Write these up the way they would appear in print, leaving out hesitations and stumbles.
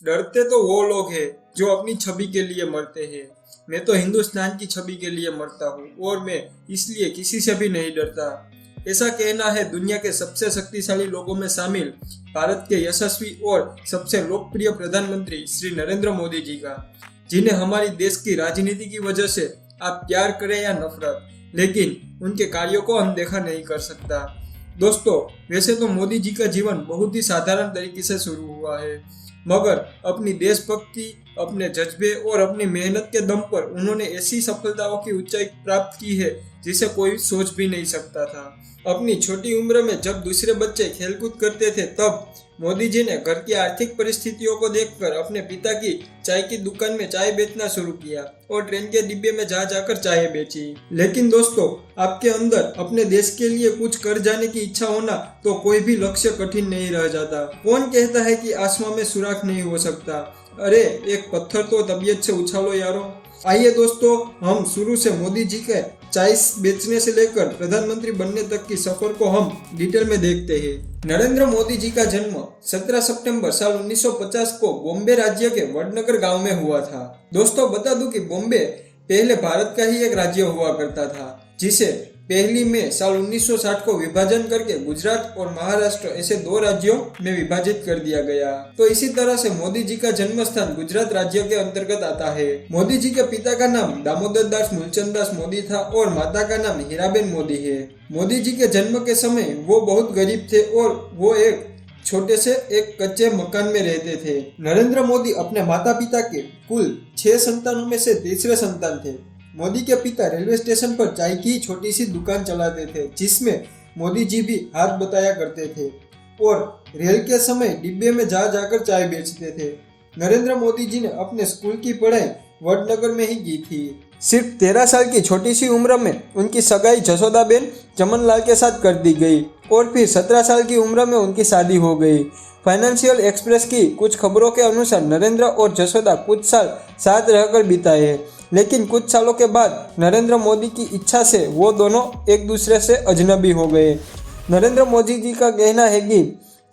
डरते तो वो लोग हैं जो अपनी छवि के लिए मरते हैं। मैं तो हिंदुस्तान की छवि के लिए मरता हूँ और मैं इसलिए किसी से भी नहीं डरता। ऐसा कहना है दुनिया के सबसे शक्तिशाली लोगों में शामिल भारत के यशस्वी और सबसे लोकप्रिय प्रधानमंत्री श्री नरेंद्र मोदी जी का, जिन्हें हमारी देश की राजनीति की वजह से आप प्यार करें या नफरत, लेकिन उनके कार्यों को अनदेखा नहीं कर सकता। दोस्तों, वैसे तो मोदी जी का जीवन बहुत ही साधारण तरीके से शुरू हुआ है, मगर अपनी देशभक्ति, अपने जज्बे और अपनी मेहनत के दम पर उन्होंने ऐसी सफलताओं की ऊंचाई प्राप्त की है जिसे कोई सोच भी नहीं सकता था। अपनी छोटी उम्र में जब दूसरे बच्चे खेलकूद करते थे, तब मोदी जी ने घर की आर्थिक परिस्थितियों को देखकर अपने पिता की चाय की दुकान में चाय बेचना शुरू किया और ट्रेन के डिब्बे में जा जाकर चाय बेची। लेकिन दोस्तों, आपके अंदर अपने देश के लिए कुछ कर जाने की इच्छा होना तो कोई भी लक्ष्य कठिन नहीं रह जाता। कौन कहता है कि आसमान में सुराख नहीं हो सकता? अरे, एक पत्थर तो तबीयत से उछालो यारो। आइए दोस्तों, हम शुरू से मोदी जी के चाय बेचने से लेकर प्रधानमंत्री बनने तक की सफर को हम डिटेल में देखते हैं। नरेंद्र मोदी जी का जन्म 17 सितंबर साल 1950 को बॉम्बे राज्य के वडनगर गांव में हुआ था। दोस्तों, बता दूं कि बॉम्बे पहले भारत का ही एक राज्य हुआ करता था, जिसे पहली मई साल 1960 को विभाजन करके गुजरात और महाराष्ट्र ऐसे दो राज्यों में विभाजित कर दिया गया। तो इसी तरह से मोदी जी का जन्म स्थान गुजरात राज्य के अंतर्गत आता है। मोदी जी के पिता का नाम दामोदर दास मूलचंद दास मोदी था और माता का नाम हीराबेन मोदी है। मोदी जी के जन्म के समय वो बहुत गरीब थे और वो एक छोटे से एक कच्चे मकान में रहते थे। नरेंद्र मोदी अपने माता पिता के कुल 6 संतानों में से तीसरे संतान थे। मोदी के पिता रेलवे स्टेशन पर चाय की छोटी सी दुकान चलाते थे, जिसमें मोदी जी भी हाथ बटाया करते थे और रेल के समय डिब्बे में जा जाकर चाय बेचते थे। नरेंद्र मोदी जी ने अपने स्कूल की पढ़ाई वडनगर में ही की थी। सिर्फ 13 साल की छोटी सी उम्र में उनकी सगाई जसोदाबेन चमनलाल के साथ कर दी गई और फिर 17 साल की उम्र में उनकी शादी हो गई। फाइनेंशियल एक्सप्रेस की कुछ खबरों के अनुसार नरेंद्र और जसोदा कुछ साल साथ रहकर बिताए, लेकिन कुछ सालों के बाद नरेंद्र मोदी की इच्छा से वो दोनों एक दूसरे से अजनबी हो गए। नरेंद्र मोदी जी का कहना है कि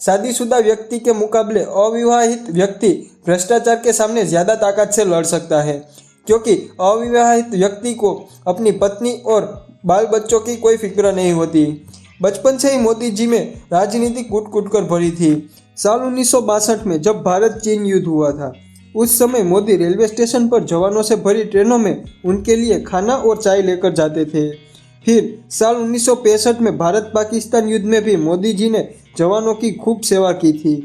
शादीशुदा व्यक्ति के मुकाबले अविवाहित व्यक्ति भ्रष्टाचार के सामने ज्यादा ताकत से लड़ सकता है, क्योंकि अविवाहित व्यक्ति को अपनी पत्नी और बाल बच्चों की कोई फिक्र नहीं होती। बचपन से ही मोदी जी में राजनीति कूट कूट कर भरी थी। साल 1962 में जब भारत चीन युद्ध हुआ था, उस समय मोदी रेलवे स्टेशन पर जवानों से भरी ट्रेनों में उनके लिए खाना और चाय लेकर जाते थे। फिर साल 1965 में भारत पाकिस्तान युद्ध में भी मोदी जी ने जवानों की खूब सेवा की थी।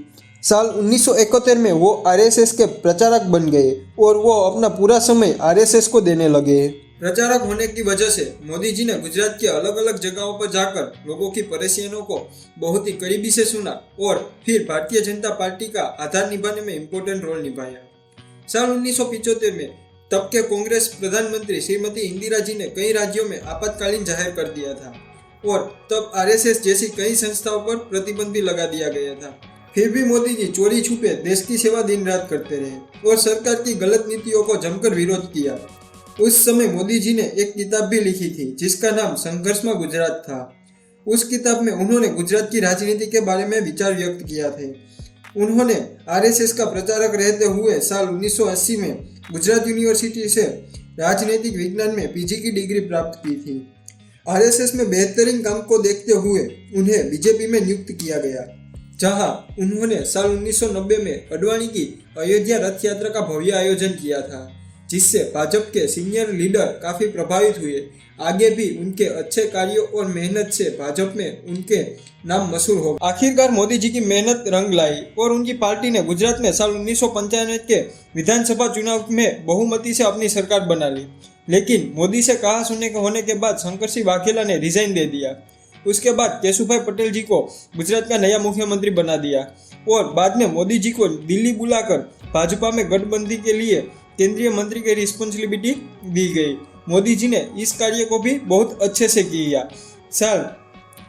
साल 1971 में वो आरएसएस के प्रचारक बन गए और वो अपना पूरा समय आरएसएस को देने लगे। प्रचारक होने की वजह से मोदी जी ने गुजरात की अलग अलग जगहों पर जाकर लोगों की परेशानियों को बहुत ही करीबी से सुना और फिर भारतीय जनता पार्टी का आधार निभाने में इम्पोर्टेंट रोल निभाया। साल 1975 में तब के कांग्रेस प्रधानमंत्री श्रीमती इंदिरा जी ने कई राज्यों में आपातकालीन जाहिर कर दिया था और तब आरएसएस जैसी कई संस्थाओं पर प्रतिबंध भी लगा दिया गया था। फिर भी मोदी जी चोरी छुपे देश की सेवा दिन रात करते रहे और सरकार की गलत नीतियों को जमकर विरोध किया। उस समय मोदी जी ने एक किताब भी लिखी थी जिसका नाम संघर्ष में गुजरात था। उस किताब में उन्होंने गुजरात की राजनीति के बारे में विचार व्यक्त किया थे। उन्होंने आरएसएस का प्रचारक रहते हुए साल 1980 में गुजरात यूनिवर्सिटी से राजनीतिक विज्ञान में पीजी की डिग्री प्राप्त की थी। आरएसएस में बेहतरीन काम को देखते हुए उन्हें बीजेपी में नियुक्त किया गया, जहां उन्होंने साल 1990 में अडवाणी की अयोध्या रथ यात्रा का भव्य आयोजन किया था, जिससे भाजपा के सीनियर लीडर काफी प्रभावित हुए। आगे भी उनके अच्छे कार्यों और मेहनत से भाजपा में उनके नाम मशहूर हो। आखिरकार मोदी जी की मेहनत रंग लाई और उनकी पार्टी ने गुजरात में साल 1995 के विधानसभा चुनाव में बहुमती से अपनी सरकार बना ली। लेकिन मोदी से कहा सुने होने के बाद शंकर सिंह वाघेला ने रिजाइन दे दिया। उसके बाद केशुभाई पटेल जी को गुजरात का नया मुख्यमंत्री बना दिया और बाद में मोदी जी को दिल्ली बुलाकर भाजपा में गठबंधन के लिए केंद्रीय मंत्री की रिस्पॉन्सिबिलिटी दी गई। मोदी जी ने इस कार्य को भी बहुत अच्छे से किया। साल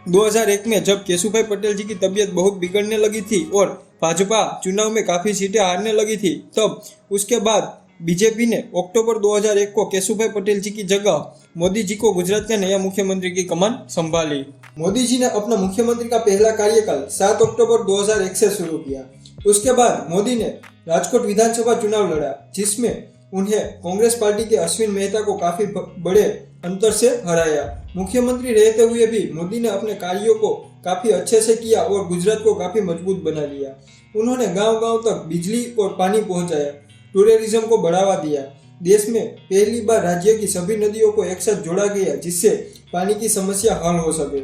2001 में जब केशुभाई पटेल जी की तबीयत बहुत बिगड़ने लगी थी और भाजपा चुनाव में काफी सीटें हारने लगी थी, तब उसके बाद बीजेपी ने अक्टूबर 2001 को केशुभाई पटेल जी की जगह मोदी जी को गुजरात के नया मुख्यमंत्री की कमान संभाली। मोदी जी ने अपना मुख्यमंत्री का पहला कार्यकाल 7 अक्टूबर 2001 से शुरू किया। उसके बाद मोदी ने राजकोट विधानसभा चुनाव लड़ा, जिसमें उन्हें कांग्रेस पार्टी के अश्विन मेहता को काफी बड़े अंतर से हराया। मुख्यमंत्री रहते हुए भी मोदी ने अपने कार्यों को काफी अच्छे से किया और गुजरात को काफी मजबूत बना लिया। उन्होंने गांव-गांव तक बिजली और पानी पहुंचाया, टूरिज्म को बढ़ावा दिया। देश में पहली बार राज्य की सभी नदियों को एक साथ जोड़ा गया, जिससे पानी की समस्या हल हो सके।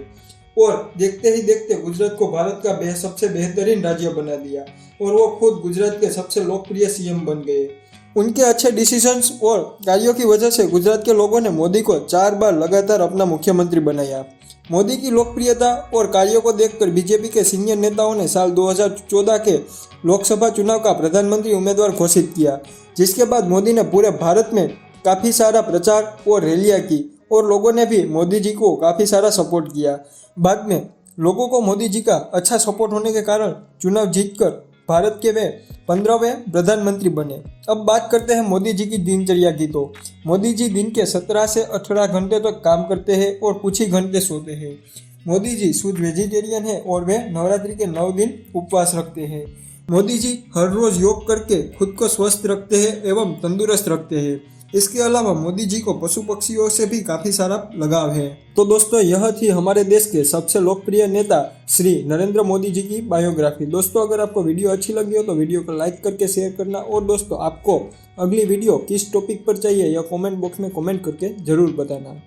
और देखते ही देखते गुजरात को भारत का सबसे बेहतरीन राज्य बना दिया और वो खुद गुजरात के सबसे लोकप्रिय सीएम बन गए। उनके अच्छे डिसीजंस और कार्यों की वजह से गुजरात के लोगों ने मोदी को 4 बार लगातार अपना मुख्यमंत्री बनाया। मोदी की लोकप्रियता और कार्यों को देखकर बीजेपी के सीनियर नेताओं ने साल 2014 के लोकसभा चुनाव का प्रधानमंत्री उम्मीदवार घोषित किया, जिसके बाद मोदी ने पूरे भारत में काफ़ी सारा प्रचार और रैलियां की और लोगों ने भी मोदी जी को काफ़ी सारा सपोर्ट किया। बाद में लोगों को मोदी जी का अच्छा सपोर्ट होने के कारण चुनाव जीतकर भारत के वे 15वें प्रधानमंत्री बने। अब बात करते हैं मोदी जी की दिनचर्या की। तो मोदी जी दिन के 17 से 18 घंटे तक काम करते हैं और कुछ ही घंटे सोते हैं। मोदी जी शुद्ध वेजिटेरियन है और वे नवरात्रि के 9 दिन उपवास रखते हैं। मोदी जी हर रोज योग करके खुद को स्वस्थ रखते हैं एवं तंदुरुस्त रखते हैं। इसके अलावा मोदी जी को पशु पक्षियों से भी काफ़ी सारा लगाव है। तो दोस्तों, यह थी हमारे देश के सबसे लोकप्रिय नेता श्री नरेंद्र मोदी जी की बायोग्राफी। दोस्तों, अगर आपको वीडियो अच्छी लगी हो तो वीडियो को लाइक करके शेयर करना और दोस्तों आपको अगली वीडियो किस टॉपिक पर चाहिए यह कमेंट बॉक्स में कमेंट करके ज़रूर बताना।